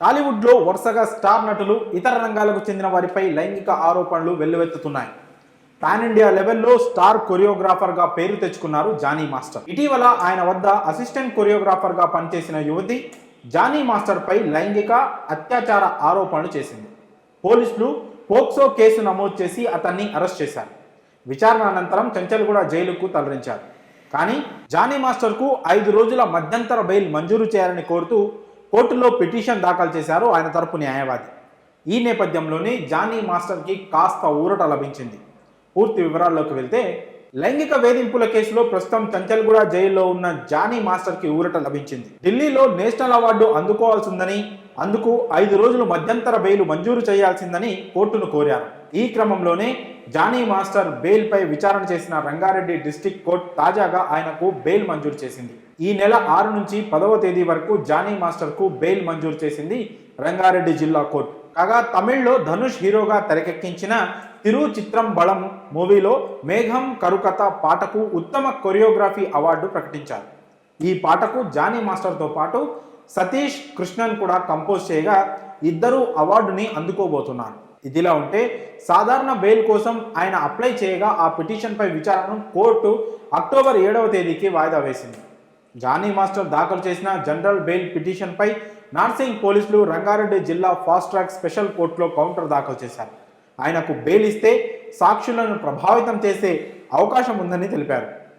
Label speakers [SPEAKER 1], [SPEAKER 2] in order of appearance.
[SPEAKER 1] టాలీవుడ్లో వరుసగా స్టార్ నటులు ఇతర రంగాలకు చెందిన వారిపై లైంగిక ఆరోపణలు వెల్లువెత్తుతున్నాయి. పాన్ ఇండియా లెవెల్లో స్టార్ కొరియోగ్రాఫర్గా పేరు తెచ్చుకున్నారు జానీ మాస్టర్. ఇటీవల ఆయన వద్ద అసిస్టెంట్ కొరియోగ్రాఫర్గా పనిచేసిన యువతి జానీ మాస్టర్పై లైంగిక అత్యాచార ఆరోపణలు చేసింది. పోలీసులు పోక్సో కేసు నమోదు చేసి అతన్ని అరెస్ట్ చేశారు. విచారణ అనంతరం చెంచల్గూడ జైలుకు తరలించారు. కానీ జానీ మాస్టర్కు 5 రోజుల మధ్యంతర బెయిల్ మంజూరు చేయాలని కోరుతూ కోర్టులో పిటిషన్ దాఖలు చేశారు ఆయన తరపు న్యాయవాది. ఈ నేపథ్యంలోనే జానీ మాస్టర్కి కాస్త ఊరట లభించింది. పూర్తి వివరాల్లోకి వెళ్తే, లైంగిక వేధింపుల కేసులో ప్రస్తుతం చెంచల్గూడ జైల్లో ఉన్న జానీ మాస్టర్కి ఊరట లభించింది. ఢిల్లీలో నేషనల్ అవార్డు అందుకోవాల్సిందని, అందుకు 5 రోజులు మధ్యంతర బెయిల్ మంజూరు చేయాల్సిందని కోర్టును కోరారు. ఈ క్రమంలోనే జానీ మాస్టర్ బెయిల్పై విచారణ చేసిన రంగారెడ్డి డిస్టిక్ కోర్టు తాజాగా ఆయనకు బెయిల్ మంజూరు చేసింది. ఈ నెల 6 నుంచి 10వ తేదీ వరకు జానీ మాస్టర్కు బెయిల్ మంజూరు చేసింది రంగారెడ్డి జిల్లా కోర్టు. కాగా తమిళ్లో ధనుష్ హీరోగా తెరకెక్కించిన తిరు చిత్రం బళం మూవీలో మేఘం కరుకథ పాటకు ఉత్తమ కొరియోగ్రఫీ అవార్డు ప్రకటించారు. ఈ పాటకు జానీ మాస్టర్తో పాటు సతీష్ కృష్ణన్ కూడా కంపోజ్ చేయగా ఇద్దరు అవార్డుని అందుకోబోతున్నారు. ఇదిలా ఉంటే సాధారణ బెయిల్ కోసం ఆయన అప్లై చేయగా ఆ పిటిషన్పై విచారణను కోర్టు అక్టోబర్ 7వ తేదీకి వాయిదా వేసింది. జానీ మాస్టర్ దాఖలు చేసిన జనరల్ బెయిల్ పిటిషన్పై నార్సింగ్ పోలీసులు రంగారెడ్డి జిల్లా ఫాస్ట్ ట్రాక్ స్పెషల్ కోర్టులో కౌంటర్ దాఖలు చేశారు. ఆయనకు బెయిల్ ఇస్తే సాక్షులను ప్రభావితం చేసే అవకాశం ఉందని తెలిపారు.